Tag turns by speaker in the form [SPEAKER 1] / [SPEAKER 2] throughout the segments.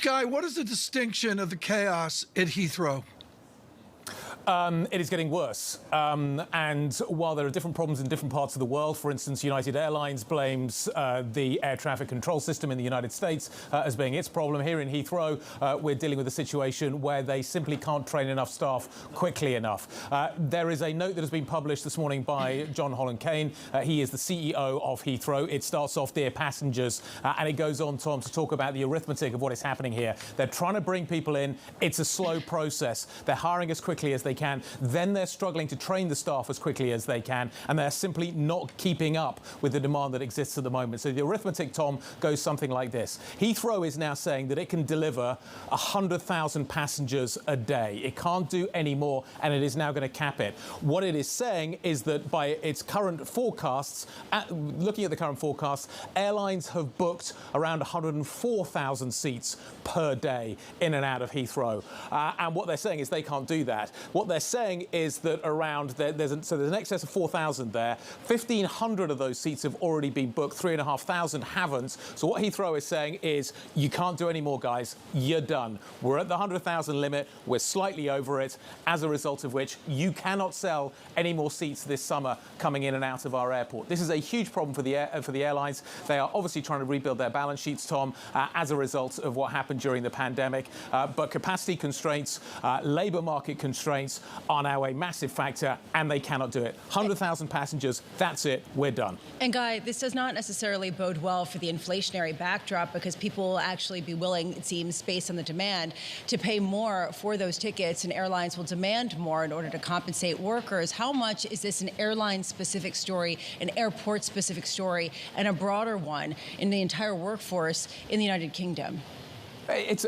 [SPEAKER 1] Guy, what is the distinction of the chaos at Heathrow?
[SPEAKER 2] It is getting worse. And while there are different problems in different parts of the world, for instance, United Airlines blames the air traffic control system in the United States as being its problem. Here in Heathrow, we're dealing with a situation where they simply can't train enough staff quickly enough. There is a note that has been published this morning by John Holland-Kane. He is the CEO of Heathrow. It starts off, "Dear passengers," and it goes on, Tom, to talk about the arithmetic of what is happening here. They're trying to bring people in. It's a slow process. They're hiring as quickly as they can. Then they're struggling to train the staff as quickly as they can, and they're simply not keeping up with the demand that exists at the moment. So the arithmetic, Tom, goes something like this. Heathrow is now saying that it can deliver 100,000 passengers a day. It can't do any more, and it is now going to cap it. What it is saying is that by its current forecasts, looking at the current forecasts, airlines have booked around 104,000 seats per day in and out of Heathrow. And what they're saying is they can't do that. What they're saying is that there's an excess of 4,000 there. 1,500 of those seats have already been booked. 3,500 haven't. So what Heathrow is saying is, you can't do any more, guys. You're done. We're at the 100,000 limit. We're slightly over it. As a result of which, you cannot sell any more seats this summer coming in and out of our airport. This is a huge problem for the airlines. They are obviously trying to rebuild their balance sheets, Tom, as a result of what happened during the pandemic. But capacity constraints, labour market constraints are now a massive factor, and they cannot do it. 100,000 passengers, that's it, we're done.
[SPEAKER 3] And Guy, this does not necessarily bode well for the inflationary backdrop, because people will actually be willing, it seems, based on the demand, to pay more for those tickets, and airlines will demand more in order to compensate workers. How much is this an airline-specific story, an airport-specific story, and a broader one in the entire workforce in the United Kingdom?
[SPEAKER 2] It's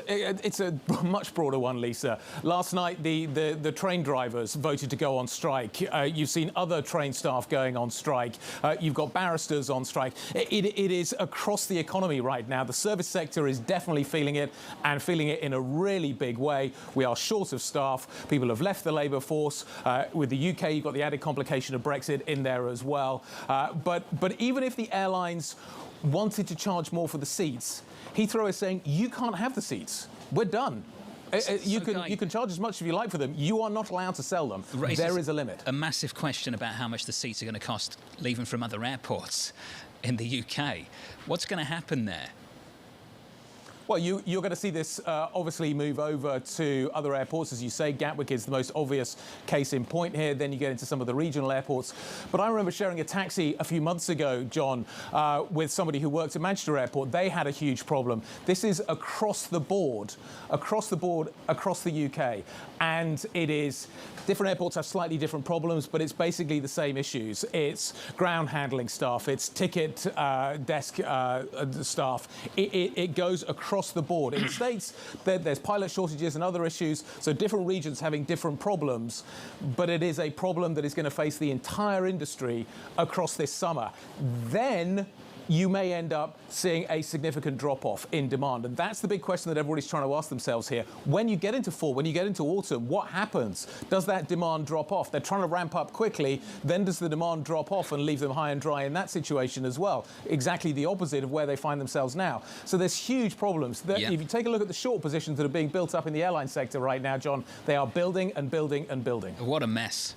[SPEAKER 2] a much broader one, Lisa. Last night, the train drivers voted to go on strike. You've seen other train staff going on strike. You've got barristers on strike. It is across the economy right now. The service sector is definitely feeling it, and feeling it in a really big way. We are short of staff. People have left the labour force. With the UK, you've got the added complication of Brexit in there as well. But even if the airlines wanted to charge more for the seats, Heathrow is saying, you can't have the seats. We're done. You can charge as much as you like for them. You are not allowed to sell them. There is a limit.
[SPEAKER 4] A massive question about how much the seats are going to cost leaving from other airports in the UK. What's going to happen there?
[SPEAKER 2] Well, you're going to see this obviously move over to other airports. As you say, Gatwick is the most obvious case in point here. Then you get into some of the regional airports. But I remember sharing a taxi a few months ago, John, with somebody who worked at Manchester Airport. They had a huge problem. This is across the board, across the UK. And it is, different airports have slightly different problems, but it's basically the same issues. It's ground handling staff, it's ticket desk staff. It goes across the board. In the States, there's pilot shortages and other issues, so different regions having different problems, but it is a problem that is going to face the entire industry across this summer. Then you may end up seeing a significant drop-off in demand. And that's the big question that everybody's trying to ask themselves here. When you get into fall, when you get into autumn, what happens? Does that demand drop off? They're trying to ramp up quickly. Then does the demand drop off and leave them high and dry in that situation as well? Exactly the opposite of where they find themselves now. So there's huge problems. If you take a look at the short positions that are being built up in the airline sector right now, John, they are building and building and building.
[SPEAKER 4] What a mess.